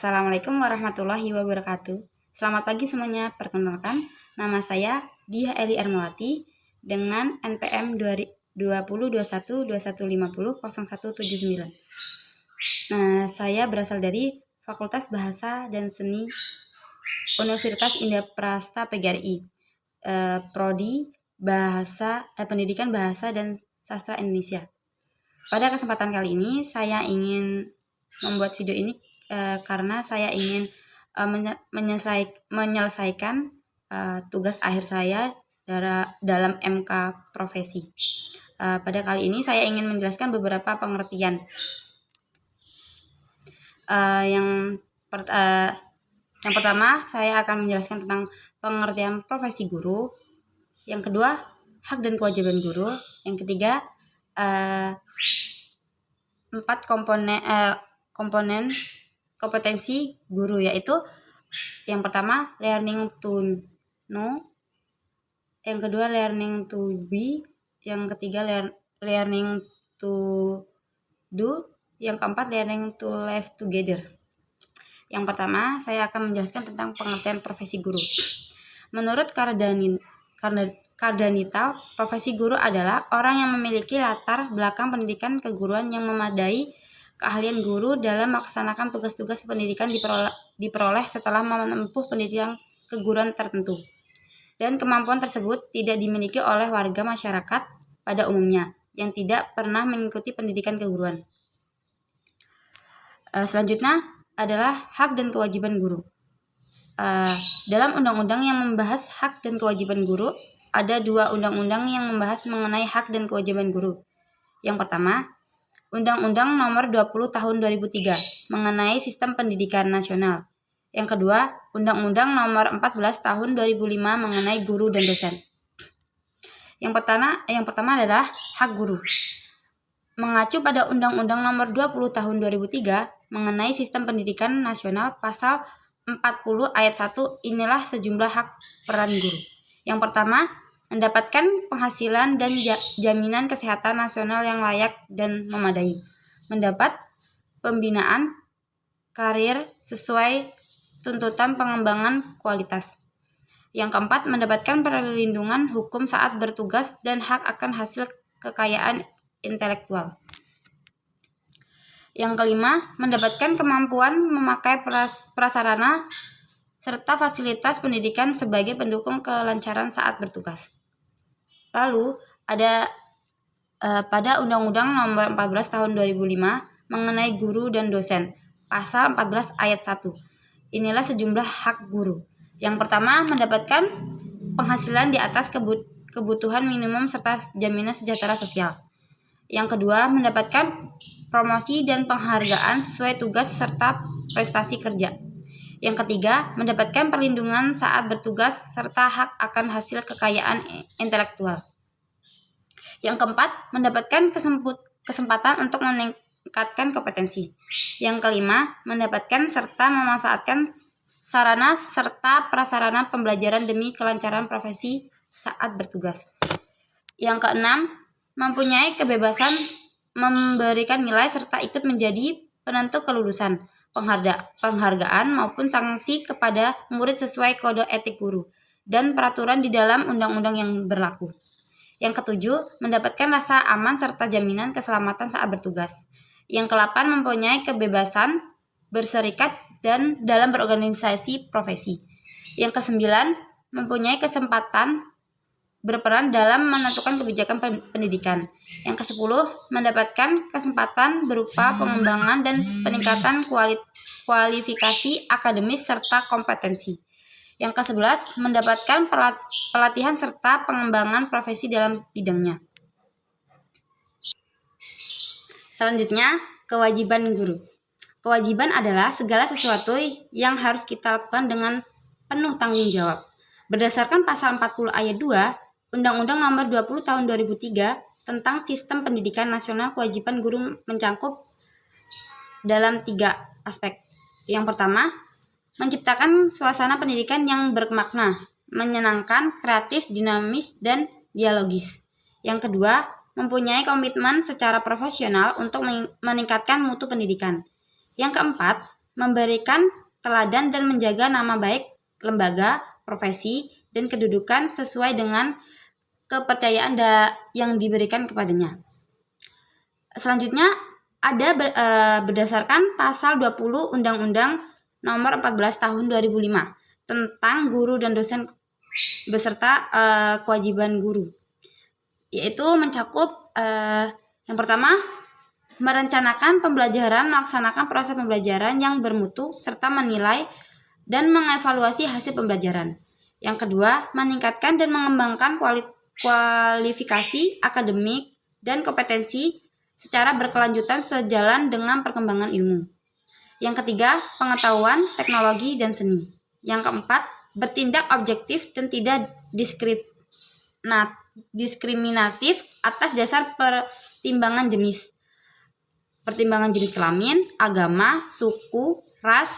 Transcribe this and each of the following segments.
Assalamualaikum warahmatullahi wabarakatuh. Selamat pagi semuanya. Perkenalkan, nama saya Diah Eli Ermawati dengan NPM 202121500179. Nah, saya berasal dari Fakultas Bahasa dan Seni Universitas Indah Prasta PGRI, Prodi Pendidikan Bahasa dan Sastra Indonesia. Pada kesempatan kali ini, saya ingin membuat video ini karena saya ingin menyelesaikan tugas akhir saya dalam MK Profesi. Pada kali ini saya ingin menjelaskan beberapa pengertian. Yang pertama, saya akan menjelaskan tentang pengertian profesi guru. Yang kedua, hak dan kewajiban guru. Yang ketiga, 4 komponen kompetensi guru, yaitu yang pertama learning to know, yang kedua learning to be, yang ketiga learning to do, yang keempat learning to live together. Yang pertama, saya akan menjelaskan tentang pengertian profesi guru. Menurut Kardanita, profesi guru adalah orang yang memiliki latar belakang pendidikan keguruan yang memadai. Keahlian guru dalam melaksanakan tugas-tugas pendidikan diperoleh setelah menempuh pendidikan keguruan tertentu. Dan kemampuan tersebut tidak dimiliki oleh warga masyarakat pada umumnya yang tidak pernah mengikuti pendidikan keguruan. Selanjutnya adalah hak dan kewajiban guru. Dalam undang-undang yang membahas hak dan kewajiban guru, ada 2 undang-undang yang membahas mengenai hak dan kewajiban guru. Yang pertama, Undang-Undang Nomor 20 Tahun 2003 mengenai Sistem Pendidikan Nasional. Yang kedua, Undang-Undang Nomor 14 Tahun 2005 mengenai guru dan dosen. Yang pertama adalah hak guru. Mengacu pada Undang-Undang Nomor 20 Tahun 2003 mengenai Sistem Pendidikan Nasional pasal 40 ayat 1, inilah sejumlah hak peran guru. Yang pertama, mendapatkan penghasilan dan jaminan kesehatan nasional yang layak dan memadai. Mendapat pembinaan karir sesuai tuntutan pengembangan kualitas. Yang keempat, mendapatkan perlindungan hukum saat bertugas dan hak akan hasil kekayaan intelektual. Yang kelima, mendapatkan kemampuan memakai prasarana serta fasilitas pendidikan sebagai pendukung kelancaran saat bertugas. Lalu ada pada Undang-Undang Nomor 14 Tahun 2005 mengenai guru dan dosen, pasal 14 ayat 1. Inilah sejumlah hak guru. Yang pertama, mendapatkan penghasilan di atas kebutuhan minimum serta jaminan sejahtera sosial. Yang kedua, mendapatkan promosi dan penghargaan sesuai tugas serta prestasi kerja. Yang ketiga, mendapatkan perlindungan saat bertugas serta hak akan hasil kekayaan intelektual. Yang keempat, mendapatkan kesempatan untuk meningkatkan kompetensi. Yang kelima, mendapatkan serta memanfaatkan sarana serta prasarana pembelajaran demi kelancaran profesi saat bertugas. Yang keenam, mempunyai kebebasan memberikan nilai serta ikut menjadi penentu kelulusan, penghargaan maupun sanksi kepada murid sesuai kode etik guru dan peraturan di dalam undang-undang yang berlaku. Yang ketujuh, mendapatkan rasa aman serta jaminan keselamatan saat bertugas. Yang kedelapan, mempunyai kebebasan berserikat dan dalam berorganisasi profesi. Yang kesembilan, mempunyai kesempatan berperan dalam menentukan kebijakan pendidikan. Yang ke-10, mendapatkan kesempatan berupa pengembangan dan peningkatan kualifikasi akademis serta kompetensi. Yang ke-11, mendapatkan pelatihan serta pengembangan profesi dalam bidangnya. Selanjutnya, kewajiban guru. Kewajiban adalah segala sesuatu yang harus kita lakukan dengan penuh tanggung jawab. Berdasarkan pasal 40 ayat 2, Undang-Undang Nomor 20 Tahun 2003 tentang Sistem Pendidikan Nasional, kewajiban guru mencakup dalam 3 aspek. Yang pertama, menciptakan suasana pendidikan yang bermakna, menyenangkan, kreatif, dinamis, dan dialogis. Yang kedua, mempunyai komitmen secara profesional untuk meningkatkan mutu pendidikan. Yang keempat, memberikan teladan dan menjaga nama baik lembaga, profesi, dan kedudukan sesuai dengan kepercayaan yang diberikan kepadanya. Selanjutnya ada berdasarkan pasal 20 Undang-Undang Nomor 14 Tahun 2005 tentang guru dan dosen beserta kewajiban guru, yaitu mencakup yang pertama, merencanakan pembelajaran, melaksanakan proses pembelajaran yang bermutu, serta menilai dan mengevaluasi hasil pembelajaran. Yang kedua, meningkatkan dan mengembangkan kualifikasi akademik dan kompetensi secara berkelanjutan sejalan dengan perkembangan ilmu. Yang ketiga, pengetahuan, teknologi, dan seni. Yang keempat, bertindak objektif dan tidak diskriminatif atas dasar pertimbangan jenis kelamin, agama, suku, ras,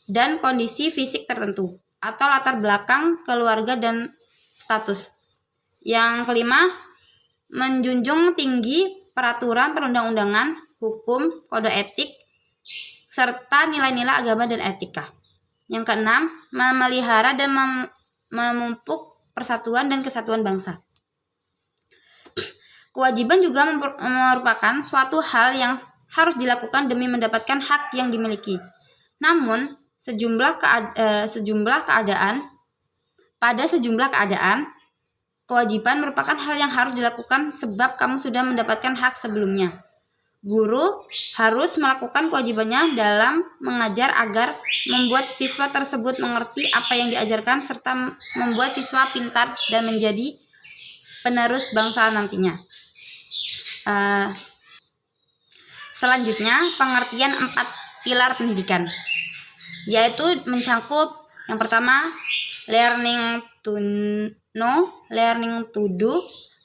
dan kondisi fisik tertentu, atau latar belakang keluarga dan status. Yang kelima, menjunjung tinggi peraturan perundang-undangan, hukum, kode etik, serta nilai-nilai agama dan etika. Yang keenam, memelihara dan memupuk persatuan dan kesatuan bangsa. Kewajiban juga merupakan suatu hal yang harus dilakukan demi mendapatkan hak yang dimiliki. Namun, pada sejumlah keadaan, kewajiban merupakan hal yang harus dilakukan sebab kamu sudah mendapatkan hak sebelumnya. Guru harus melakukan kewajibannya dalam mengajar agar membuat siswa tersebut mengerti apa yang diajarkan serta membuat siswa pintar dan menjadi penerus bangsa nantinya. Selanjutnya, pengertian 4 pilar pendidikan, yaitu mencakup yang pertama, learning to know, learning to do,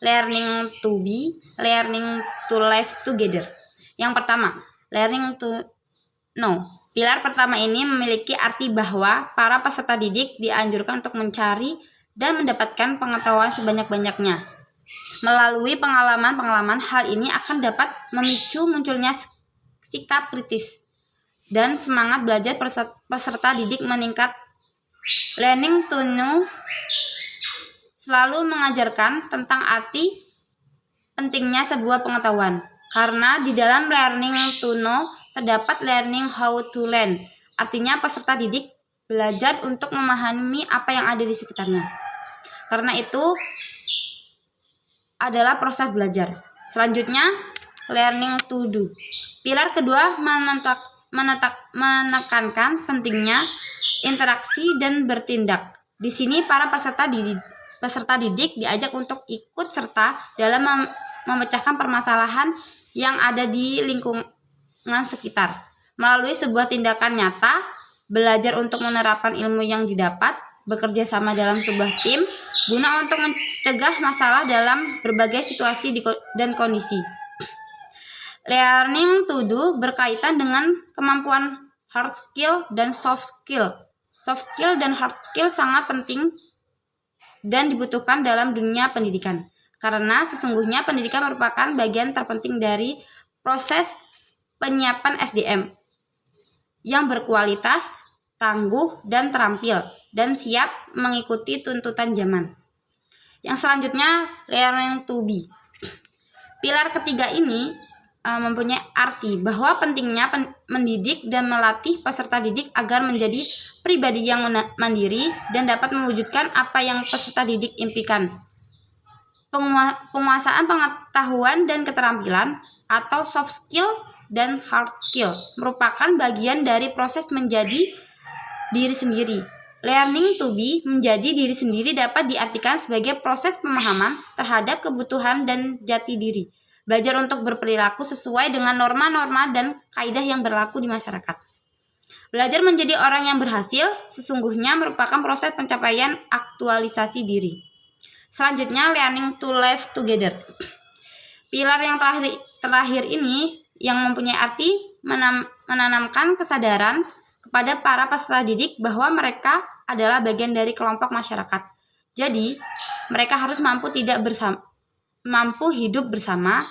learning to be, learning to live together. Yang pertama, learning to know. Pilar pertama ini memiliki arti bahwa para peserta didik dianjurkan untuk mencari dan mendapatkan pengetahuan sebanyak-banyaknya. Melalui pengalaman-pengalaman, hal ini akan dapat memicu munculnya sikap kritis dan semangat belajar peserta didik meningkat. Learning to know selalu mengajarkan tentang arti pentingnya sebuah pengetahuan, karena di dalam learning to know terdapat learning how to learn. Artinya peserta didik belajar untuk memahami apa yang ada di sekitarnya. Karena itu adalah proses belajar. Selanjutnya, learning to do. Pilar kedua menekankan pentingnya interaksi dan bertindak. Di sini para peserta didik diajak untuk ikut serta dalam memecahkan permasalahan yang ada di lingkungan sekitar. Melalui sebuah tindakan nyata, belajar untuk menerapkan ilmu yang didapat, bekerja sama dalam sebuah tim, guna untuk mencegah masalah dalam berbagai situasi dan kondisi. Learning to do berkaitan dengan kemampuan hard skill dan soft skill. Soft skill dan hard skill sangat penting dan dibutuhkan dalam dunia pendidikan, karena sesungguhnya pendidikan merupakan bagian terpenting dari proses penyiapan SDM yang berkualitas, tangguh, dan terampil, dan siap mengikuti tuntutan zaman. Yang selanjutnya, learning to be. Pilar ketiga ini mempunyai arti bahwa pentingnya mendidik dan melatih peserta didik agar menjadi pribadi yang mandiri dan dapat mewujudkan apa yang peserta didik impikan. Penguasaan pengetahuan dan keterampilan atau soft skill dan hard skill merupakan bagian dari proses menjadi diri sendiri. Learning to be, menjadi diri sendiri, dapat diartikan sebagai proses pemahaman terhadap kebutuhan dan jati diri. Belajar untuk berperilaku sesuai dengan norma-norma dan kaidah yang berlaku di masyarakat. Belajar menjadi orang yang berhasil sesungguhnya merupakan proses pencapaian aktualisasi diri. Selanjutnya, learning to live together. Pilar yang terakhir ini yang mempunyai arti menanamkan kesadaran kepada para peserta didik bahwa mereka adalah bagian dari kelompok masyarakat. Jadi, mereka harus mampu hidup bersama.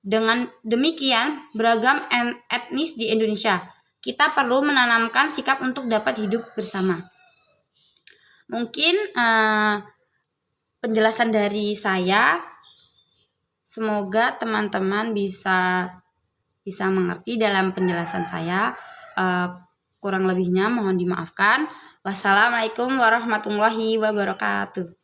Dengan demikian, beragam etnis di Indonesia kita perlu menanamkan sikap untuk dapat hidup bersama. Mungkin penjelasan dari saya, semoga teman-teman bisa mengerti dalam penjelasan saya. Kurang lebihnya mohon dimaafkan. Wassalamualaikum warahmatullahi wabarakatuh.